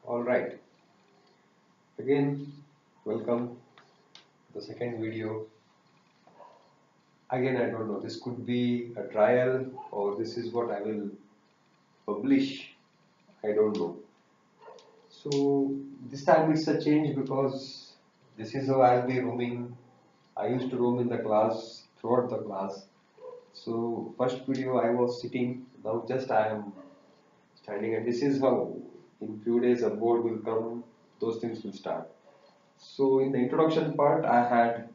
Alright, again, welcome to the second video. Again, I don't know, this could be a trial or this is what I will publish. I don't know. So, this time it's a change because this is how I'll be roaming. I used to roam in the class, throughout the class. So, first video I was sitting, now just I am standing, and this is how in few days a board will come, those things will start. So in the introduction part, I had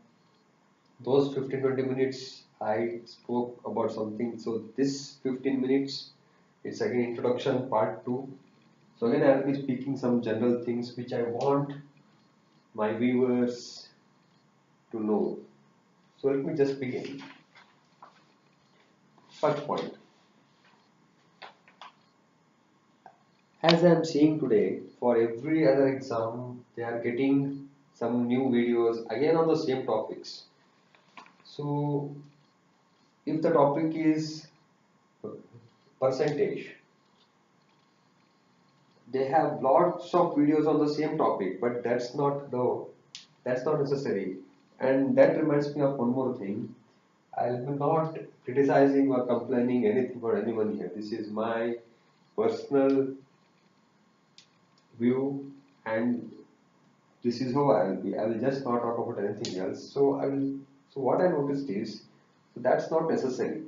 those 15-20 minutes I spoke about something. So this 15 minutes, it's again introduction part 2. So again I will be speaking some general things which I want my viewers to know. So let me just begin. First point. As I am seeing today, for every other exam, they are getting some new videos again on the same topics. So if the topic is percentage, they have lots of videos on the same topic, but that's not necessary. And that reminds me of one more thing. I'll be not criticizing or complaining anything for anyone here. This is my personal view, and this is how I will be. I will just not talk about anything else. So what I noticed is, so that's not necessary.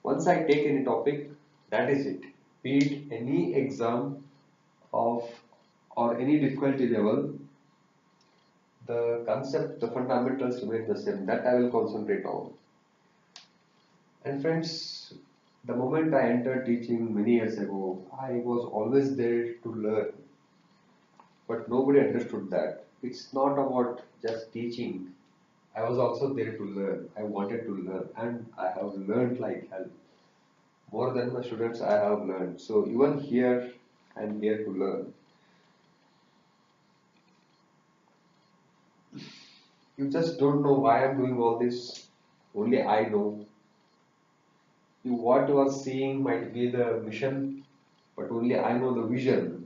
Once I take any topic, that is it. Be it any exam of or any difficulty level, the concept, the fundamentals remain the same. That I will concentrate on. And friends, the moment I entered teaching many years ago, I was always there to learn. But nobody understood that. It's not about just teaching. I was also there to learn. I wanted to learn, and I have learned like hell. More than my students, I have learned. So even here, I'm here to learn. You just don't know why I'm doing all this. Only I know. What you are seeing might be the mission, but only I know the vision.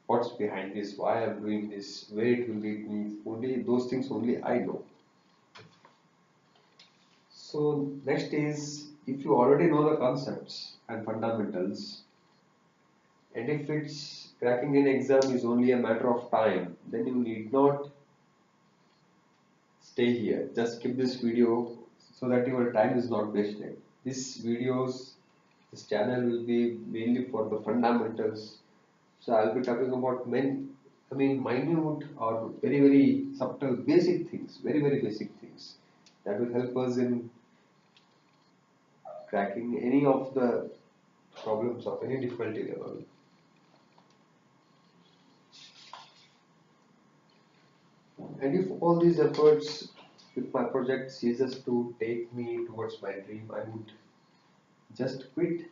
What's behind this? Why I'm doing this? Where it will lead me? Only those things only I know. So next is, if you already know the concepts and fundamentals, and if it's cracking an exam is only a matter of time, then you need not stay here. Just skip this video so that your time is not wasted. This channel will be mainly for the fundamentals. So I'll be talking about minute or very subtle basic things, very basic things that will help us in cracking any of the problems of any difficulty level. And if all these efforts, if my project ceases to take me towards my dream, I would just quit.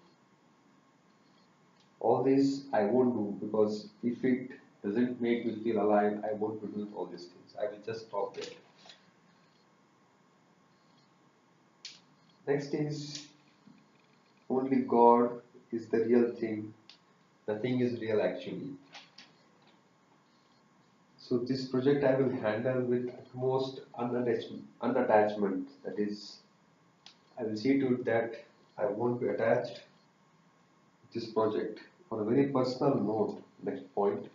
All this I won't do, because if it doesn't make me feel alive, I won't be doing all these things. I will just stop there. Next is, only God is the real thing. Nothing is real actually. So this project I will handle with utmost unattachment. That is, I will see to it that I won't be attached to this project. On a very personal note, next point,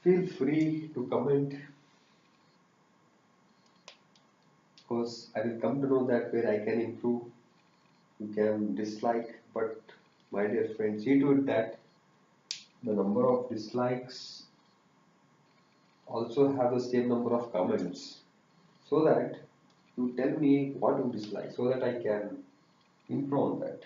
feel free to comment, because I will come to know that where I can improve. You can dislike, but my dear friends, see to it that the number of dislikes also have the same number of comments, so that you tell me what you dislike so that I can improve on that.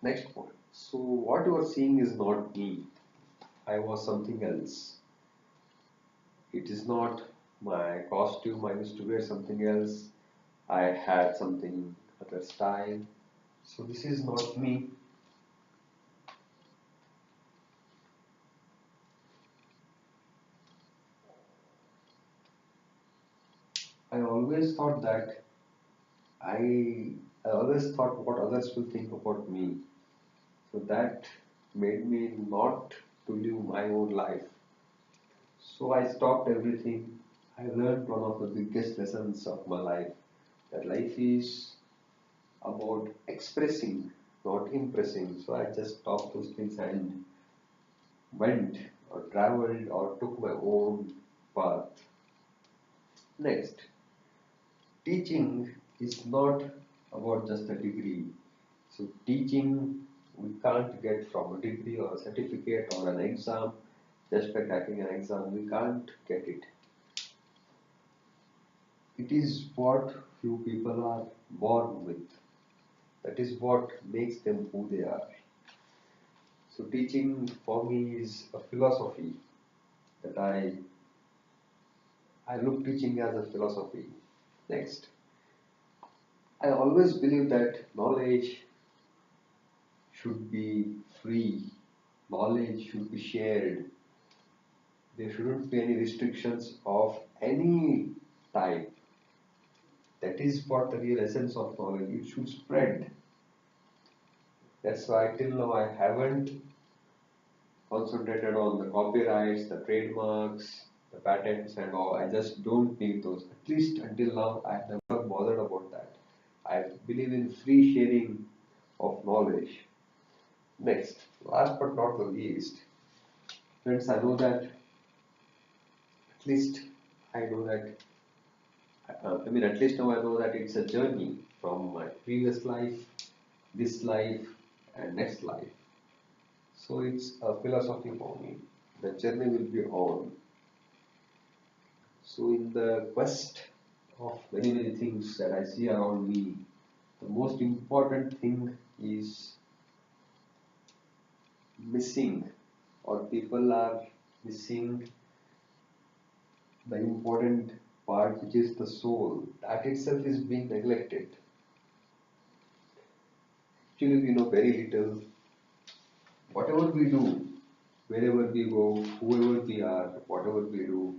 Next point. So what you are seeing is not me. I was something else. It is not my costume. I used to wear something else. I had something other style. So this is not me. I always thought that I I always thought what others will think about me. So that made me not to live my own life. So I stopped everything. I learned one of the biggest lessons of my life, that life is about expressing, not impressing. So I just stopped those things and went or traveled or took my own path. Next, teaching is not about just a degree. So teaching we can't get from a degree or a certificate or an exam just by cracking an exam. We can't get it. It is what few people are born with. That is what makes them who they are. So teaching for me is a philosophy that I look teaching as a philosophy. Next, I always believe that knowledge should be free. Knowledge should be shared. There shouldn't be any restrictions of any type. That is what the real essence of knowledge. It should spread. That's why till now I haven't concentrated on the copyrights, the trademarks, the patents and all. I just don't need those. At least until now I have never bothered about that. I believe in free sharing of knowledge. Next, last but not the least, friends, I know that at least I know that at least now I know that it's a journey from my previous life, this life, and next life. So it's a philosophy for me. The journey will be on. So in the quest of many things that I see around me, the most important thing is missing, or people are missing the important part, which is the soul. That itself is being neglected. Actually, we know very little. Whatever we do, wherever we go, whoever we are, whatever we do,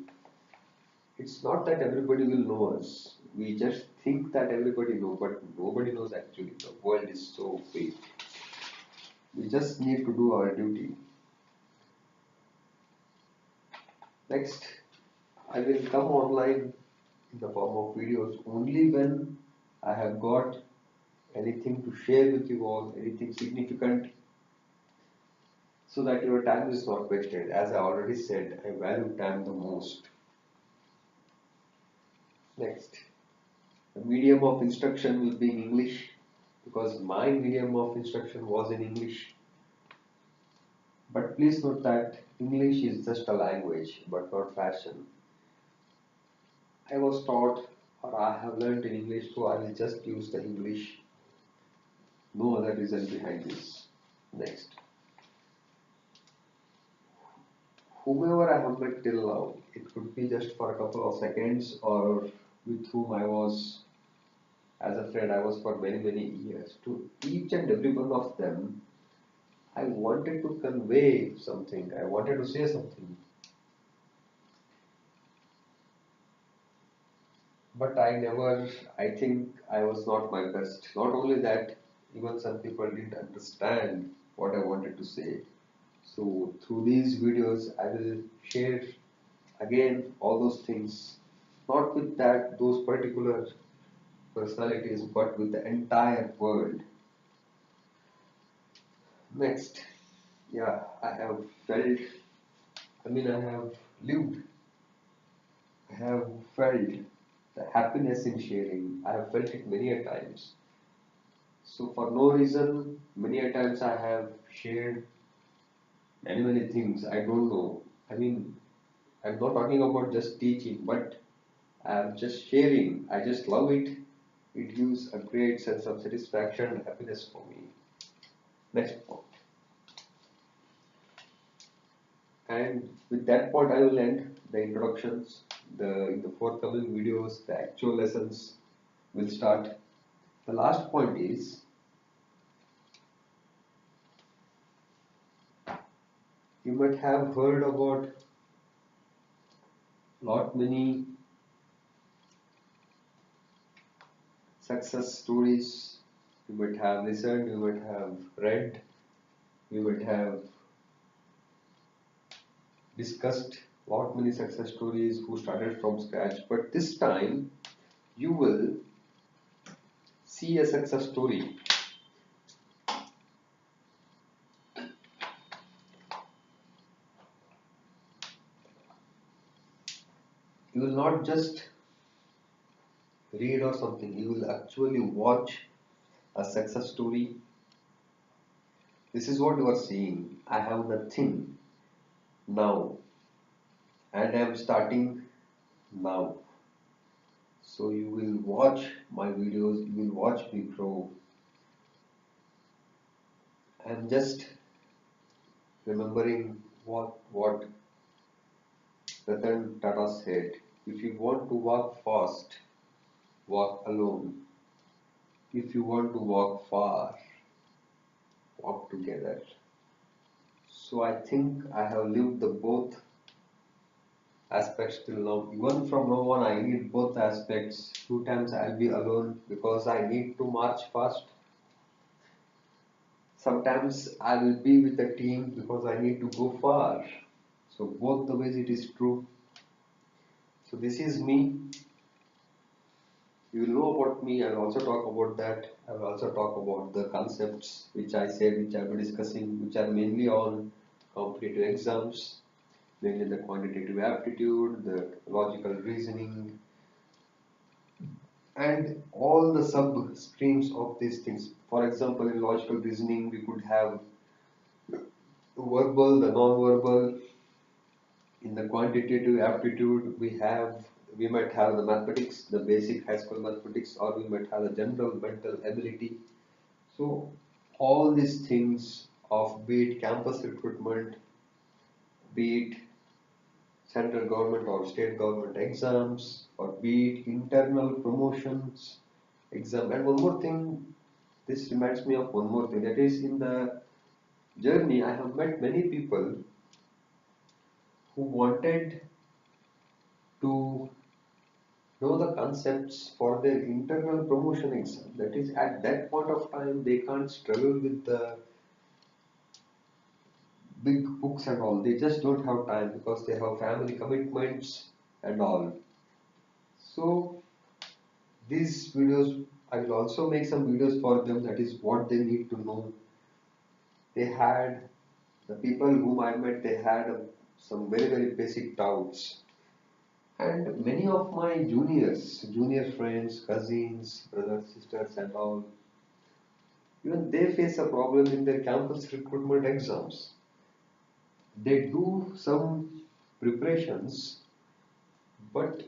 it's not that everybody will know us. We just think that everybody knows, but nobody knows actually. The world is so big. We just need to do our duty. Next, I will come online in the form of videos only when I have got anything to share with you all, anything significant, so that your time is not wasted. As I already said, I value time the most. Next, the medium of instruction will be in English, because my medium of instruction was in English. But please note that English is just a language, but not fashion. I was taught, or I have learned in English, so I will just use the English. No other reason behind this. Next, whomever I have met till now, it could be just for a couple of seconds, or with whom I was as a friend, I was for many years. To each and every one of them, I wanted to convey something, I wanted to say something. But I think I was not my best. Not only that, even some people didn't understand what I wanted to say. So through these videos, I will share again all those things, not with those particular personalities, but with the entire world. Next, yeah, I have felt, I have lived, I have felt the happiness in sharing. I have felt it many a times. So for no reason, many a times I have shared many things. I don't know. I'm not talking about just teaching, but I'm just sharing. I just love it. It gives a great sense of satisfaction and happiness for me. Next point. And with that point, I will end the introductions. In the forthcoming videos, the actual lessons will start. The last point is, you might have heard about lot many success stories You might have listened, you might have read, you might have discussed lot many success stories who started from scratch, but this time you will see a success story. You will not just read or something, you will actually watch a success story. This is what you are seeing. I have nothing now and I am starting now. So you will watch my videos, you will watch me grow. I am just remembering what Ratan Tata said. If you want to walk fast, walk alone. If you want to walk far, walk together. So I think I have lived the both aspects till now. Even from now on, I need both aspects. Two times I'll be alone because I need to march fast. Sometimes I will be with a team because I need to go far. So both the ways it is true. So this is me. You will know about me. I will also talk about that. I will also talk about the concepts which I said, which I will be discussing, which are mainly on competitive exams, mainly the quantitative aptitude, the logical reasoning, and all the sub streams of these things. For example, in logical reasoning, we could have verbal, the non-verbal. In the quantitative aptitude, we might have the mathematics, the basic high school mathematics, or we might have the general mental ability. So all these things of be it campus recruitment, be it central government or state government exams, or be it internal promotions exam. And one more thing, this reminds me of one more thing, that is in the journey I have met many people who wanted to know the concepts for their internal promotion exam. That is, at that point of time, they can't struggle with the big books and all. They just don't have time because they have family commitments and all. So, these videos, I will also make some videos for them. That is what they need to know. They had, the people whom I met, they had some very basic doubts. And many of my junior friends, cousins, brothers, sisters, and all, even they face a problem in their campus recruitment exams. They do some preparations, but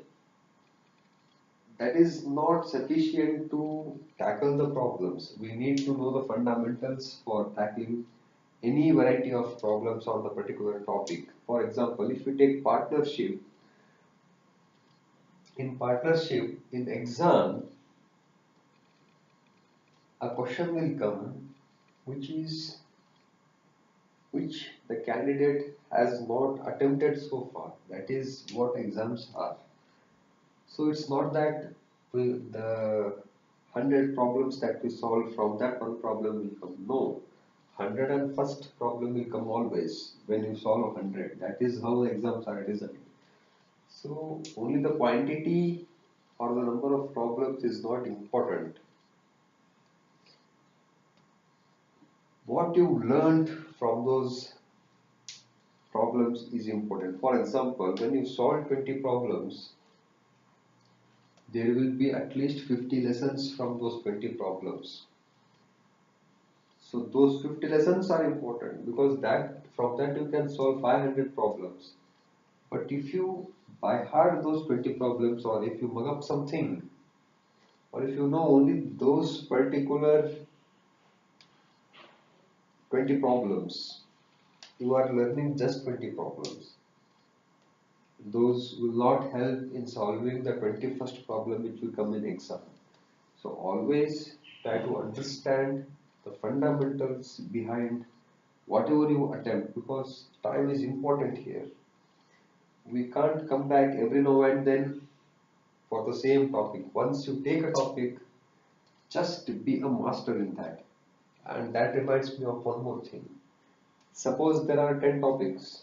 that is not sufficient to tackle the problems. We need to know the fundamentals for tackling any variety of problems on the particular topic. For example, if we take partnership, in exam, a question will come which is which the candidate has not attempted so far. That is what exams are. So it's not that the 100 problems that we solve from that one problem will come. No, 101st problem will come always when you solve 100. That is how the exams are designed. So only the quantity or the number of problems is not important. What you learned from those problems is important. For example, when you solve 20 problems, there will be at least 50 lessons from those 20 problems. So those 50 lessons are important because from that you can solve 500 problems. But if you by heart those 20 problems, or if you mug up something, or if you know only those particular 20 problems, you are learning just 20 problems. Those will not help in solving the 21st problem which will come in exam. So always try to understand the fundamentals behind whatever you attempt, because time is important here. We can't come back every now and then for the same topic. Once you take a topic, Just be a master in that. And that reminds me of one more thing. Suppose there are 10 topics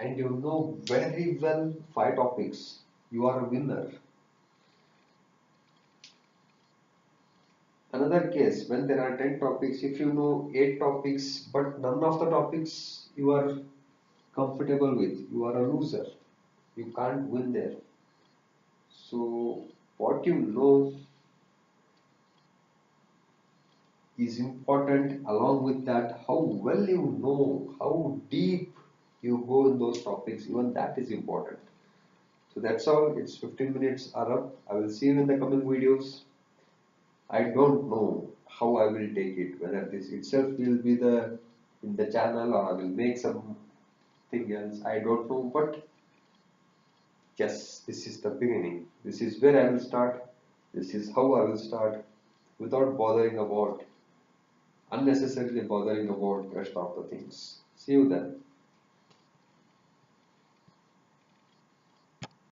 and you know very well 5 topics, you are a winner. Another case, when there are 10 topics, if you know 8 topics but none of the topics you are comfortable with, you are a loser. You can't win there. So, what you know is important. Along with that, how well you know, how deep you go in those topics, even that is important. So that's all. It's 15 minutes are up. I will see you in the coming videos. I don't know how I will take it, whether this itself will be the in the channel or I will make something else. I don't know, but yes, this is the beginning. This is where I will start. This is how I will start without unnecessarily bothering about rest of the things. See you then.